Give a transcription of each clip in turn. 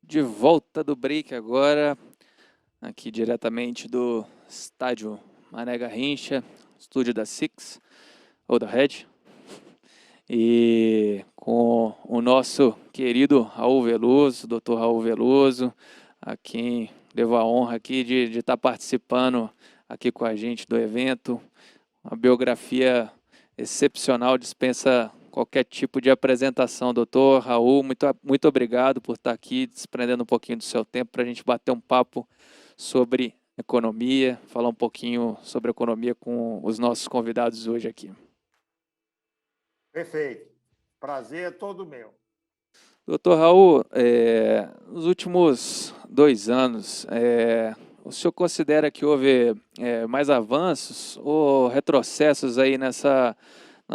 De volta do break agora, aqui diretamente do estádio Mané Garrincha, estúdio da Six, ou da Red, e com o nosso querido Raul Veloso, Dr. Raul Veloso, a quem devo a honra aqui de estar participando aqui com a gente do evento. Uma biografia excepcional, dispensa qualquer tipo de apresentação. Doutor Raul, muito obrigado por estar aqui, desprendendo um pouquinho do seu tempo para a gente bater um papo sobre economia, falar um pouquinho sobre economia com os nossos convidados hoje aqui. Perfeito. Prazer é todo meu. Doutor Raul, nos últimos 2 anos, o senhor considera que houve mais avanços ou retrocessos aí na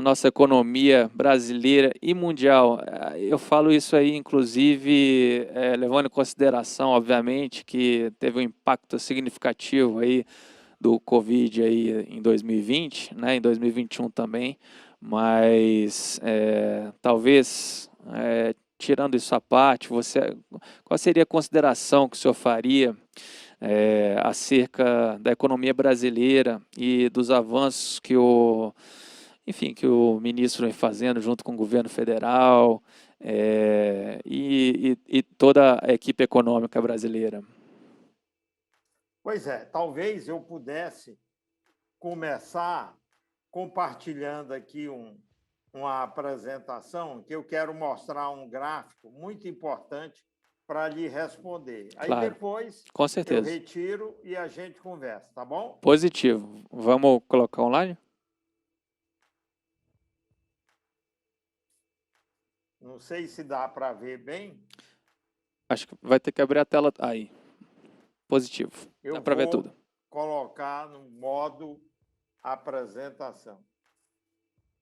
nossa economia brasileira e mundial? Eu falo isso aí, inclusive, levando em consideração, obviamente, que teve um impacto significativo aí do Covid aí em 2020, né, em 2021 também, mas talvez, tirando isso à parte, qual seria a consideração que o senhor faria acerca da economia brasileira e dos avanços que o ministro vem fazendo junto com o governo federal e toda a equipe econômica brasileira? Pois é, talvez eu pudesse começar compartilhando aqui uma apresentação que eu quero mostrar um gráfico muito importante para lhe responder. Aí Claro, depois com eu certeza. retiro e a gente conversa, tá bom? Positivo. Vamos colocar online? Não sei se dá para ver bem. Acho que vai ter que abrir a tela aí. Positivo. Eu Dá para ver tudo. vou colocar no modo apresentação.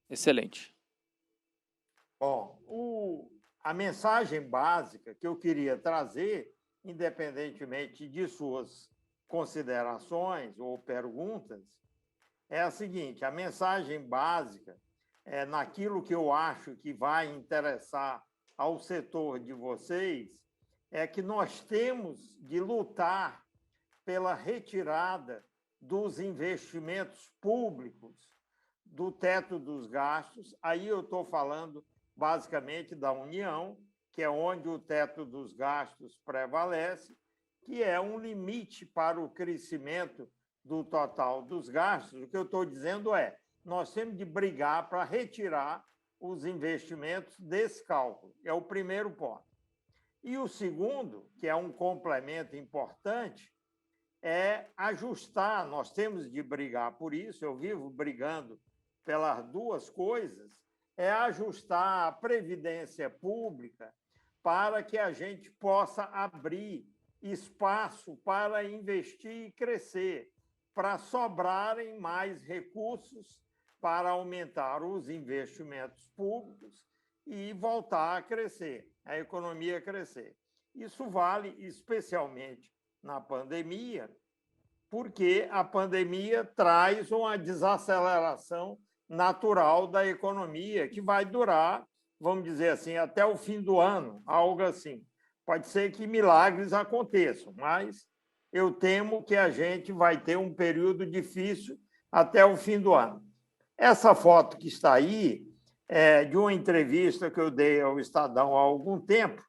Excelente. Bom, a mensagem básica que eu queria trazer, independentemente de suas considerações ou perguntas, é a seguinte: a mensagem básica é naquilo que eu acho que vai interessar ao setor de vocês, é que nós temos de lutar pela retirada dos investimentos públicos do teto dos gastos. Aí eu estou falando basicamente da União, que é onde o teto dos gastos prevalece, que é um limite para o crescimento do total dos gastos. O que eu estou dizendo é, nós temos de brigar para retirar os investimentos desse cálculo. É o primeiro ponto. E o segundo, que é um complemento importante, é ajustar, nós temos de brigar por isso, eu vivo brigando pelas duas coisas, é ajustar a previdência pública para que a gente possa abrir espaço para investir e crescer, para sobrarem mais recursos para aumentar os investimentos públicos e voltar a crescer, a economia crescer. Isso vale especialmente na pandemia, porque a pandemia traz uma desaceleração natural da economia, que vai durar, vamos dizer assim, até o fim do ano, algo assim. Pode ser que milagres aconteçam, mas eu temo que a gente vai ter um período difícil até o fim do ano. Essa foto que está aí é de uma entrevista que eu dei ao Estadão há algum tempo,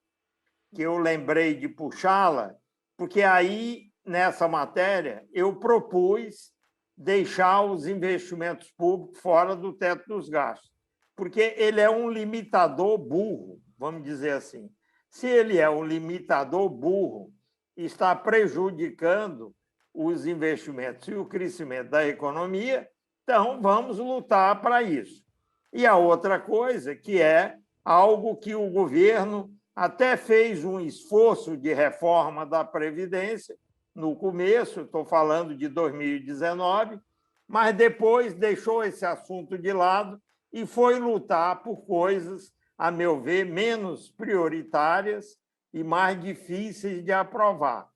que eu lembrei de puxá-la, porque aí, nessa matéria, eu propus deixar os investimentos públicos fora do teto dos gastos, porque ele é um limitador burro, vamos dizer assim. Se ele é um limitador burro, está prejudicando os investimentos e o crescimento da economia, então vamos lutar para isso. E a outra coisa, que é algo que o governo até fez um esforço de reforma da Previdência no começo, estou falando de 2019, mas depois deixou esse assunto de lado e foi lutar por coisas, a meu ver, menos prioritárias e mais difíceis de aprovar.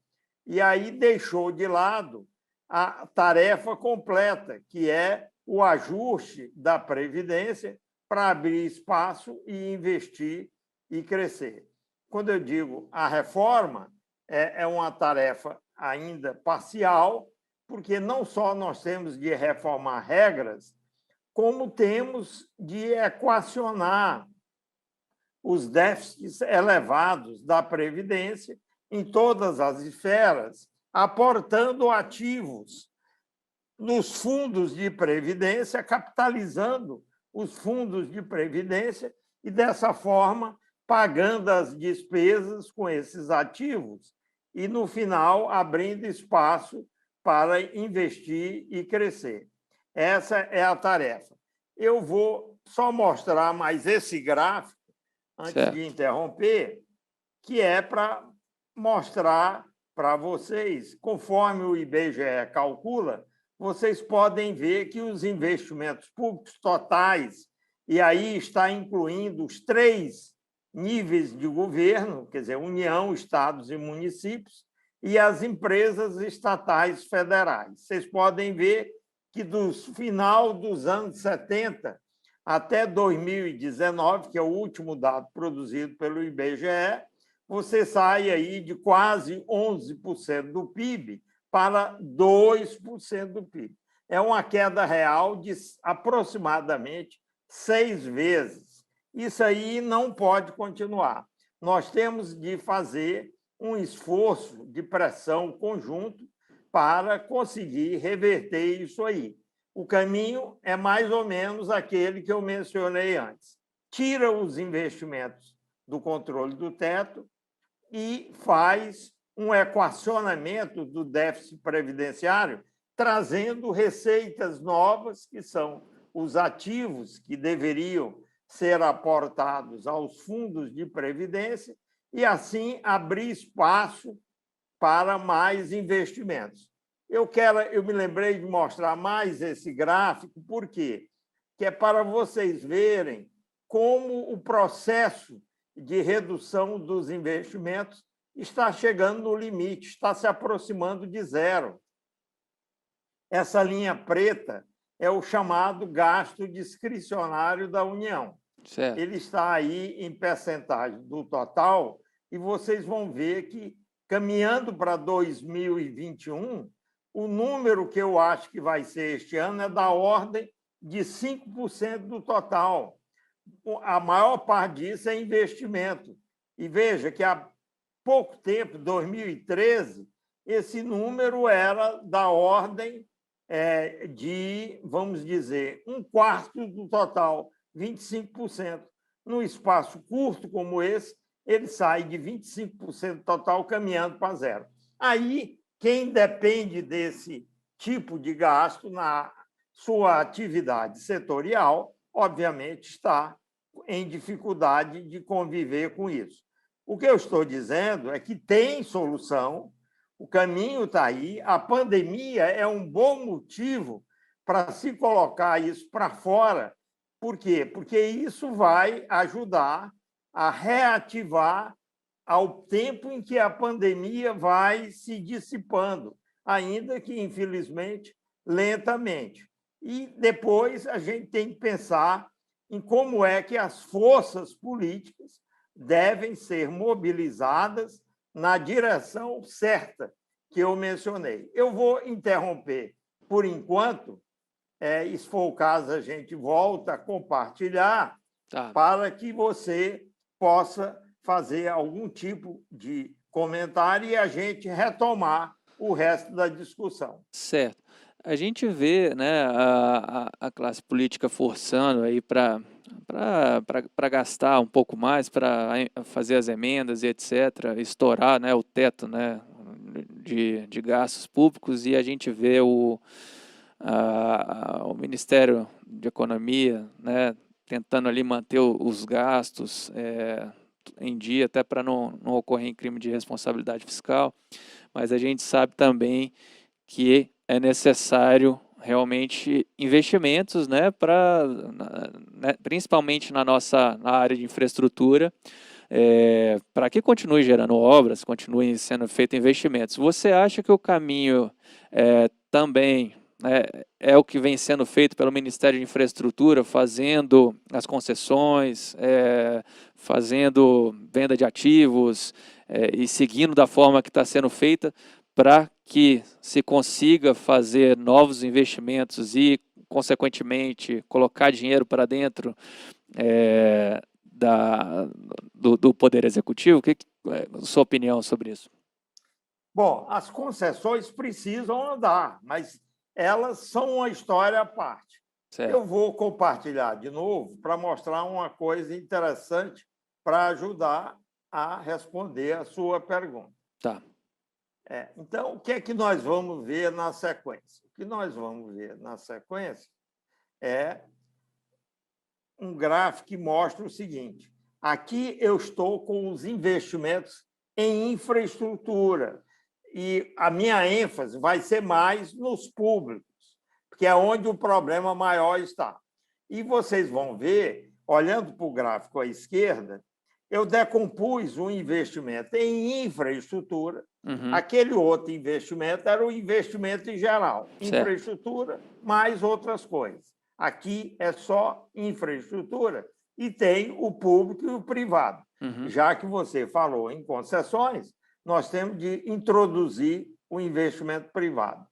E aí deixou de lado a tarefa completa, que é o ajuste da Previdência para abrir espaço e investir e crescer. quando eu digo a reforma, é uma tarefa ainda parcial, porque não só nós temos de reformar regras, como temos de equacionar os déficits elevados da Previdência em todas as esferas, aportando ativos nos fundos de previdência, capitalizando os fundos de previdência e, dessa forma, pagando as despesas com esses ativos e, no final, abrindo espaço para investir e crescer. Essa é a tarefa. Eu vou só mostrar mais esse gráfico, antes de interromper, que é para mostrar para vocês, conforme o IBGE calcula, vocês podem ver que os investimentos públicos totais, e aí está incluindo os 3 níveis de governo, quer dizer, União, estados e municípios, e as empresas estatais federais. Vocês podem ver que do final dos anos 70 até 2019, que é o último dado produzido pelo IBGE, você sai aí de quase 11% do PIB para 2% do PIB. É uma queda real de aproximadamente 6 vezes. Isso aí não pode continuar. Nós temos de fazer um esforço de pressão conjunto para conseguir reverter isso aí. O caminho é mais ou menos aquele que eu mencionei antes. Tira os investimentos do controle do teto e faz um equacionamento do déficit previdenciário, trazendo receitas novas, que são os ativos que deveriam ser aportados aos fundos de previdência, e assim abrir espaço para mais investimentos. Eu me lembrei de mostrar mais esse gráfico, por quê? Que é para vocês verem como o processo de redução dos investimentos está chegando no limite, está se aproximando de zero. Essa linha preta é o chamado gasto discricionário da União. Certo. Ele está aí em percentagem do total e vocês vão ver que, caminhando para 2021, o número que eu acho que vai ser este ano é da ordem de 5% do total. A maior parte disso é investimento. E veja que há pouco tempo, 2013, esse número era da ordem de, vamos dizer, 1/4 do total, 25%. Num espaço curto como esse, ele sai de 25% total, caminhando para zero. Aí, quem depende desse tipo de gasto na sua atividade setorial, obviamente, está em dificuldade de conviver com isso. O que eu estou dizendo é que tem solução, o caminho está aí, a pandemia é um bom motivo para se colocar isso para fora. Por quê? Porque isso vai ajudar a reativar ao tempo em que a pandemia vai se dissipando, ainda que, infelizmente, lentamente. E depois a gente tem que pensar em como é que as forças políticas devem ser mobilizadas na direção certa que eu mencionei. Eu vou interromper por enquanto, e se for o caso, a gente volta a compartilhar para que você possa fazer algum tipo de comentário e a gente retomar o resto da discussão. Certo. A gente vê, né, a classe política forçando aí para gastar um pouco mais, para fazer as emendas e etc., estourar, né, o teto, né, de gastos públicos, e a gente vê o Ministério de Economia, né, tentando ali manter os gastos em dia, até para não ocorrer em crime de responsabilidade fiscal, mas a gente sabe também que é necessário realmente investimentos, né, principalmente na área de infraestrutura, para que continue gerando obras, continuem sendo feitos investimentos. Você acha que o caminho também é o que vem sendo feito pelo Ministério de Infraestrutura, fazendo as concessões, fazendo venda de ativos, e seguindo da forma que está sendo feita, para que se consiga fazer novos investimentos e, consequentemente, colocar dinheiro para dentro do Poder Executivo? Que é a sua opinião sobre isso? Bom, as concessões precisam andar, mas elas são uma história à parte. Certo. Eu vou compartilhar de novo para mostrar uma coisa interessante para ajudar a responder a sua pergunta. Tá. Então, o que é que nós vamos ver na sequência? O que nós vamos ver na sequência é um gráfico que mostra o seguinte: aqui eu estou com os investimentos em infraestrutura, e a minha ênfase vai ser mais nos públicos, porque é onde o problema maior está. E vocês vão ver, olhando para o gráfico à esquerda, eu decompus o investimento em infraestrutura. Aquele outro investimento era o investimento em geral, infraestrutura mais outras coisas. Aqui é só infraestrutura e tem o público e o privado. Já que você falou em concessões, nós temos de introduzir o investimento privado.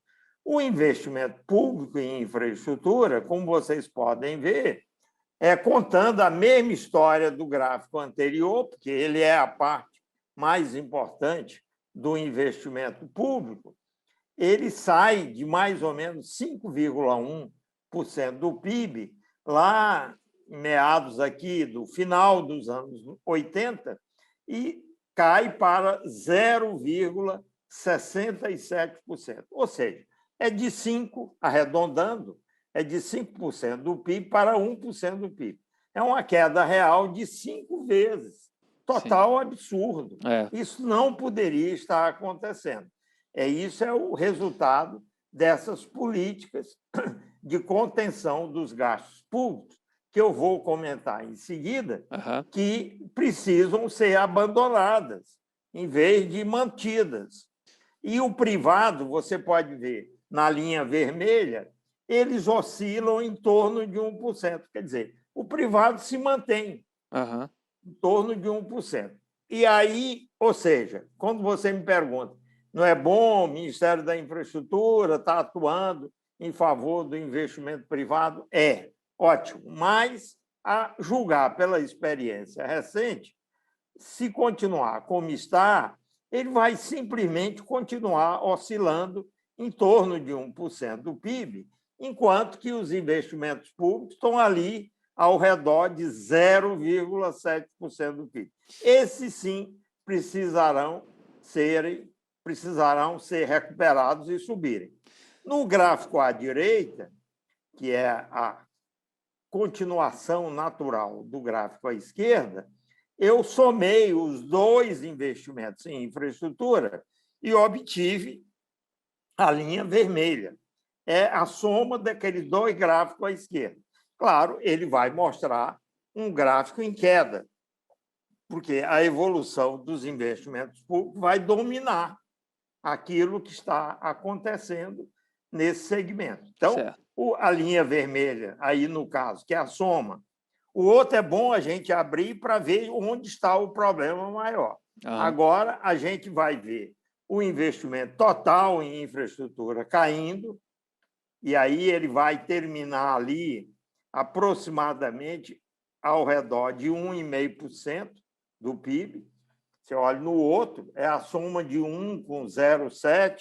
O investimento público em infraestrutura, como vocês podem ver, contando a mesma história do gráfico anterior, porque ele é a parte mais importante do investimento público, ele sai de mais ou menos 5,1% do PIB, lá em meados aqui do final dos anos 80, e cai para 0,67%. Ou seja, é de 5%, arredondando, é de 5% do PIB para 1% do PIB. É uma queda real de 5 vezes. Total absurdo. Isso não poderia estar acontecendo. Isso é o resultado dessas políticas de contenção dos gastos públicos, que eu vou comentar em seguida, que precisam ser abandonadas, em vez de mantidas. E o privado, você pode ver na linha vermelha, eles oscilam em torno de 1%. Quer dizer, o privado se mantém em torno de 1%. E aí, ou seja, quando você me pergunta, não é bom o Ministério da Infraestrutura estar atuando em favor do investimento privado? É, ótimo, mas, a julgar pela experiência recente, se continuar como está, ele vai simplesmente continuar oscilando em torno de 1% do PIB, enquanto que os investimentos públicos estão ali ao redor de 0,7% do PIB. Esses, sim, precisarão ser recuperados e subirem. No gráfico à direita, que é a continuação natural do gráfico à esquerda, eu somei os dois investimentos em infraestrutura e obtive a linha vermelha. É a soma daqueles dois gráficos à esquerda. Claro, ele vai mostrar um gráfico em queda, porque a evolução dos investimentos públicos vai dominar aquilo que está acontecendo nesse segmento. Então, a linha vermelha, aí no caso, que é a soma. O outro é bom a gente abrir para ver onde está o problema maior. Agora, a gente vai ver o investimento total em infraestrutura caindo, e aí ele vai terminar ali aproximadamente ao redor de 1,5% do PIB. Você olha no outro, é a soma de 1 com 0,7%,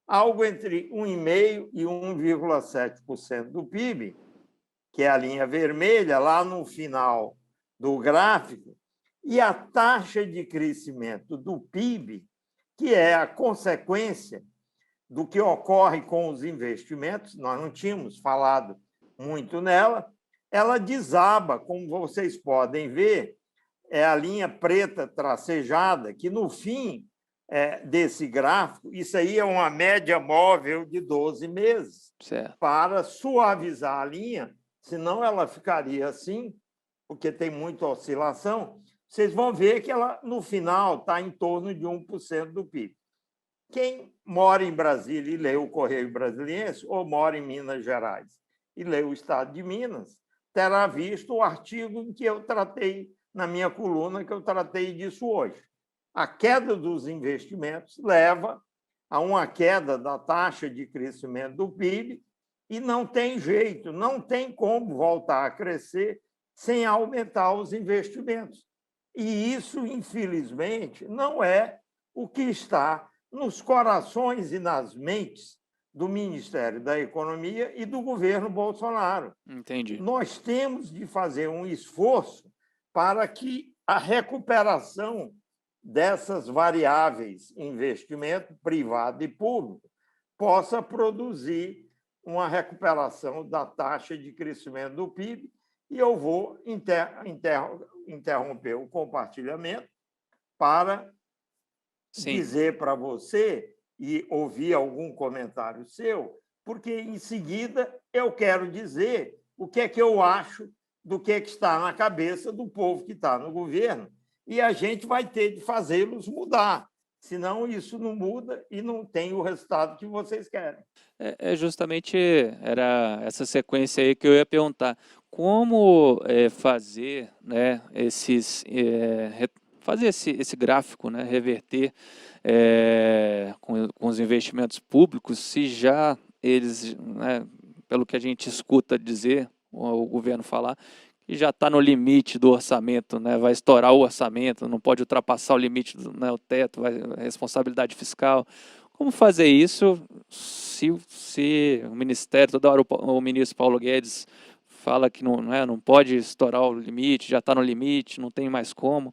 algo entre 1,5% e 1,7% do PIB, que é a linha vermelha, lá no final do gráfico, e a taxa de crescimento do PIB, que é a consequência do que ocorre com os investimentos, nós não tínhamos falado muito nela, ela desaba, como vocês podem ver, é a linha preta tracejada, que no fim desse gráfico, isso aí é uma média móvel de 12 meses, para suavizar a linha, senão ela ficaria assim, porque tem muita oscilação. Vocês vão ver que ela, no final, está em torno de 1% do PIB. Quem mora em Brasília e lê o Correio Brasiliense, ou mora em Minas Gerais e lê o Estado de Minas, terá visto o artigo em que eu tratei, na minha coluna, que eu tratei disso hoje. A queda dos investimentos leva a uma queda da taxa de crescimento do PIB e não tem jeito, não tem como voltar a crescer sem aumentar os investimentos. E isso, infelizmente, não é o que está nos corações e nas mentes do Ministério da Economia e do governo Bolsonaro. Entendi. Nós temos de fazer um esforço para que a recuperação dessas variáveis, investimento privado e público, possa produzir uma recuperação da taxa de crescimento do PIB. E eu vou interromper o compartilhamento para Sim. dizer para você e ouvir algum comentário seu, porque, em seguida, eu quero dizer o que é que eu acho do que está na cabeça do povo que está no governo, e a gente vai ter de fazê-los mudar, senão isso não muda e não tem o resultado que vocês querem. Justamente era essa sequência aí que eu ia perguntar. Como fazer, né, fazer esse gráfico, né, reverter com os investimentos públicos, se já eles, né, pelo que a gente escuta dizer, o governo falar, que já está no limite do orçamento, né, vai estourar o orçamento, não pode ultrapassar o limite, né, o teto, responsabilidade fiscal. Como fazer isso se o Ministério, toda hora o ministro Paulo Guedes fala que não pode estourar o limite, já está no limite, não tem mais como.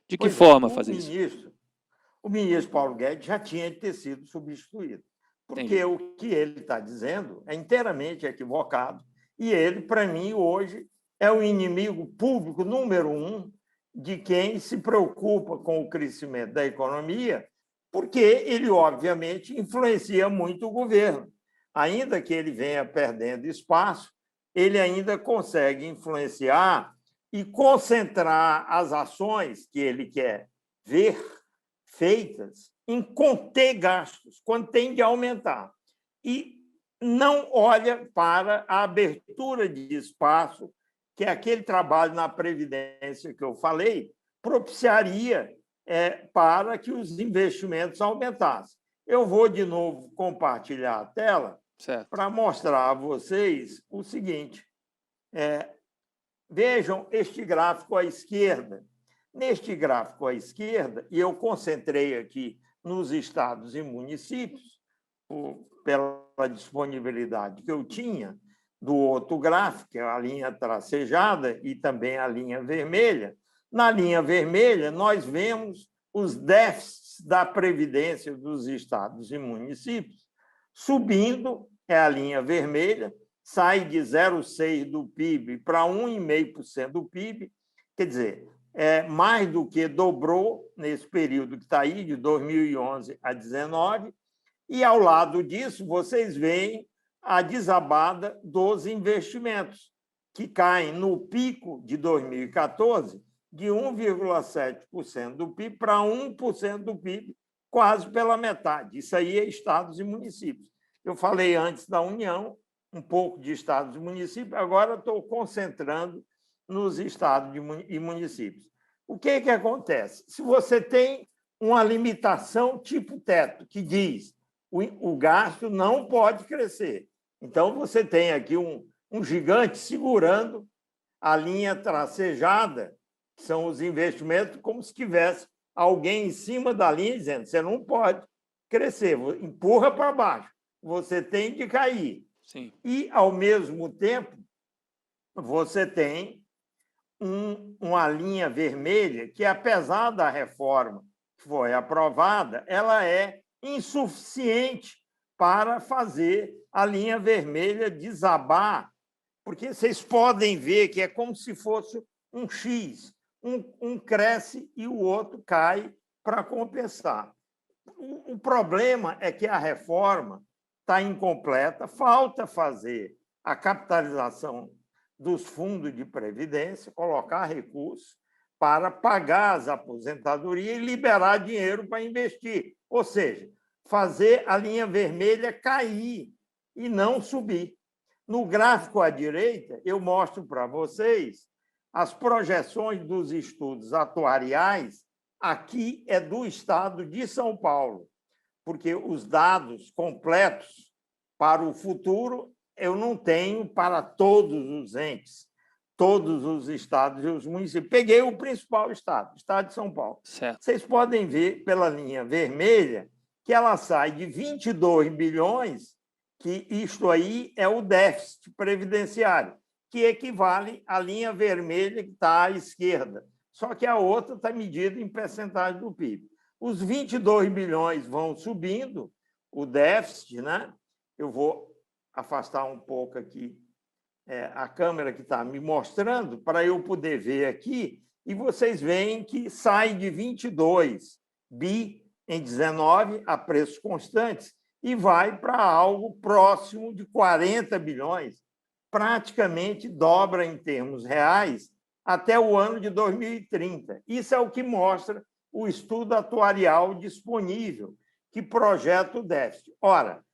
De que forma fazer isso? O ministro Paulo Guedes já tinha de ter sido substituído, porque Entendi. o que ele está dizendo é inteiramente equivocado. E ele, para mim, hoje, é o inimigo público número 1 de quem se preocupa com o crescimento da economia, porque ele, obviamente, influencia muito o governo. Ainda que ele venha perdendo espaço, ele ainda consegue influenciar e concentrar as ações que ele quer ver feitas em conter gastos, quando tem de aumentar. E não olha para a abertura de espaço que aquele trabalho na Previdência que eu falei propiciaria para que os investimentos aumentassem. Eu vou, de novo, compartilhar a tela para mostrar a vocês o seguinte. Vejam este gráfico à esquerda. Neste gráfico à esquerda, e eu concentrei aqui nos estados e municípios, pela disponibilidade que eu tinha, do outro gráfico, que é a linha tracejada e também a linha vermelha. Na linha vermelha, nós vemos os déficits da Previdência dos estados e municípios subindo, é a linha vermelha, sai de 0,6% do PIB para 1,5% do PIB, quer dizer, mais do que dobrou nesse período que está aí, de 2011 a 2019, e, ao lado disso, vocês veem a desabada dos investimentos, que caem no pico de 2014 de 1,7% do PIB para 1% do PIB, quase pela metade. Isso aí é estados e municípios. Eu falei antes da União, um pouco de estados e municípios, agora estou concentrando nos estados e municípios. O que acontece? Se você tem uma limitação tipo teto, que diz o gasto não pode crescer, então você tem aqui um gigante segurando a linha tracejada, que são os investimentos, como se tivesse alguém em cima da linha dizendo: você não pode crescer, empurra para baixo, você tem de cair. Sim. E, ao mesmo tempo, você tem uma linha vermelha que, apesar da reforma que foi aprovada, ela é insuficiente para fazer a linha vermelha desabar, porque vocês podem ver que é como se fosse um X, um cresce e o outro cai para compensar. O problema é que a reforma está incompleta, falta fazer a capitalização dos fundos de previdência, colocar recursos para pagar as aposentadorias e liberar dinheiro para investir. Ou seja, fazer a linha vermelha cair e não subir. No gráfico à direita, eu mostro para vocês as projeções dos estudos atuariais, aqui é do estado de São Paulo, porque os dados completos para o futuro eu não tenho para todos os entes, todos os estados e os municípios. Peguei o principal estado, o estado de São Paulo. Certo. Vocês podem ver pela linha vermelha que ela sai de 22 bilhões, que isto aí é o déficit previdenciário, que equivale à linha vermelha que está à esquerda. Só que a outra está medida em percentagem do PIB. Os 22 bilhões vão subindo, o déficit, né? Eu vou afastar um pouco aqui a câmera que está me mostrando, para eu poder ver aqui, e vocês veem que sai de 22 bi em 19 a preços constantes e vai para algo próximo de 40 bilhões, praticamente dobra em termos reais até o ano de 2030. Isso é o que mostra o estudo atuarial disponível, que projeta o déficit. Ora,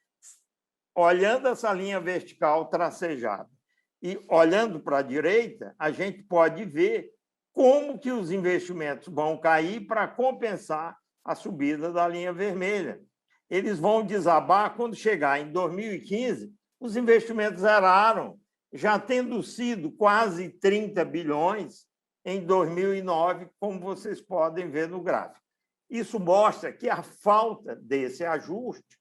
olhando essa linha vertical tracejada e olhando para a direita, a gente pode ver como que os investimentos vão cair para compensar a subida da linha vermelha. Eles vão desabar quando chegar em 2015, os investimentos zeraram, já tendo sido quase 30 bilhões em 2009, como vocês podem ver no gráfico. Isso mostra que a falta desse ajuste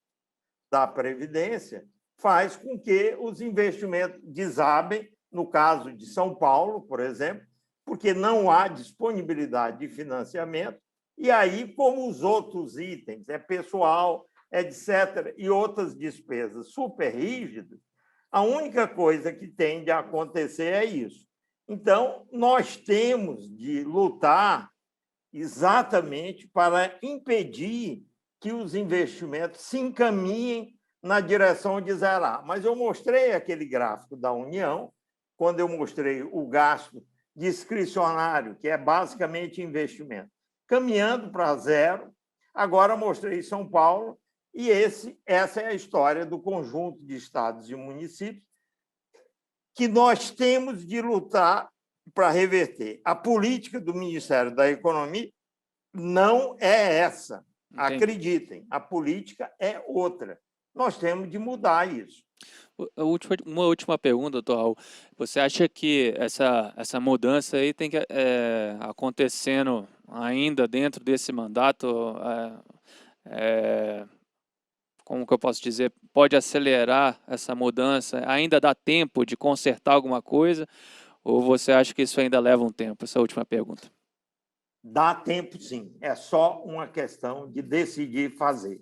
da Previdência faz com que os investimentos desabem, no caso de São Paulo, por exemplo, porque não há disponibilidade de financiamento, e aí, como os outros itens, pessoal, etc., e outras despesas super rígidas, a única coisa que tende a acontecer é isso. Então, nós temos de lutar exatamente para impedir que os investimentos se encaminhem na direção de zerar. Mas eu mostrei aquele gráfico da União, quando eu mostrei o gasto discricionário, que é basicamente investimento, caminhando para zero. Agora mostrei São Paulo, e essa é a história do conjunto de estados e municípios que nós temos de lutar para reverter. A política do Ministério da Economia não é essa. Entendi. Acreditem, a política é outra. Nós temos de mudar isso. Uma última pergunta, doutor Raul. Você acha que essa mudança aí tem que acontecendo ainda dentro desse mandato? Como que eu posso dizer? Pode acelerar essa mudança? Ainda dá tempo de consertar alguma coisa? Ou você acha que isso ainda leva um tempo? Essa é a última pergunta. Dá tempo, sim. É só uma questão de decidir fazer.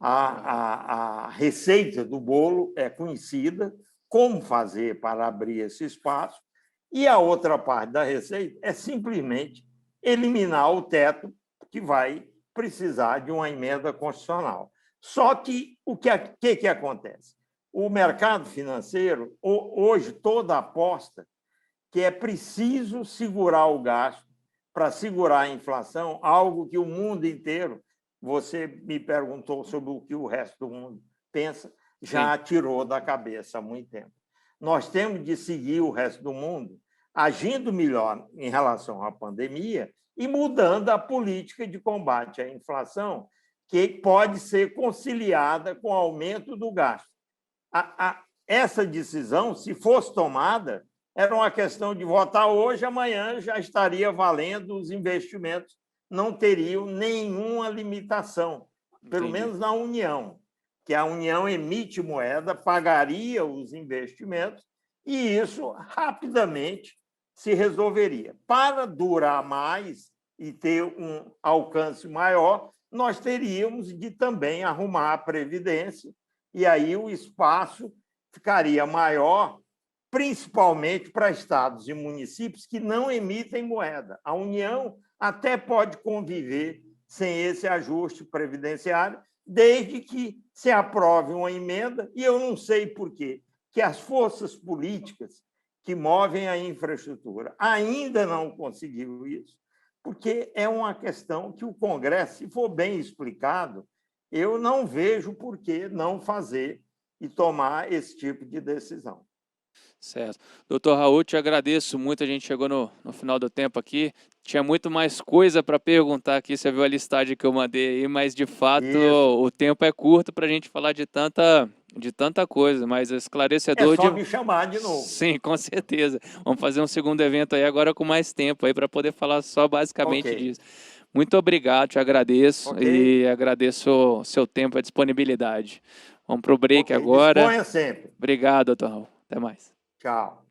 A receita do bolo é conhecida, como fazer para abrir esse espaço, e a outra parte da receita é simplesmente eliminar o teto, que vai precisar de uma emenda constitucional. Só que o que acontece? O mercado financeiro, hoje, toda aposta que é preciso segurar o gasto para segurar a inflação, algo que o mundo inteiro, você me perguntou sobre o que o resto do mundo pensa, já tirou da cabeça há muito tempo. Nós temos de seguir o resto do mundo agindo melhor em relação à pandemia e mudando a política de combate à inflação, que pode ser conciliada com o aumento do gasto. Essa decisão, se fosse tomada, era uma questão de votar hoje, amanhã já estaria valendo, os investimentos não teriam nenhuma limitação, pelo menos na União, que a União emite moeda, pagaria os investimentos, e isso rapidamente se resolveria. Para durar mais e ter um alcance maior, nós teríamos de também arrumar a Previdência, e aí o espaço ficaria maior, principalmente para estados e municípios que não emitem moeda. A União até pode conviver sem esse ajuste previdenciário, desde que se aprove uma emenda, e eu não sei por quê, que as forças políticas que movem a infraestrutura ainda não conseguiram isso, porque é uma questão que o Congresso, se for bem explicado, eu não vejo por que não fazer e tomar esse tipo de decisão. Certo. Doutor Raul, te agradeço muito. A gente chegou no final do tempo aqui. Tinha muito mais coisa para perguntar aqui. Você viu a listagem que eu mandei aí, mas de fato Isso. o tempo é curto para a gente falar de tanta coisa, mas É esclarecedor só me chamar de novo. Sim, com certeza. Vamos fazer um segundo evento aí agora com mais tempo aí para poder falar só basicamente Ok. disso. Muito obrigado, te agradeço Ok? e agradeço o seu tempo e a disponibilidade. Vamos para o break Ok. agora. Disponha sempre. Obrigado, doutor Raul. Até mais. Tchau.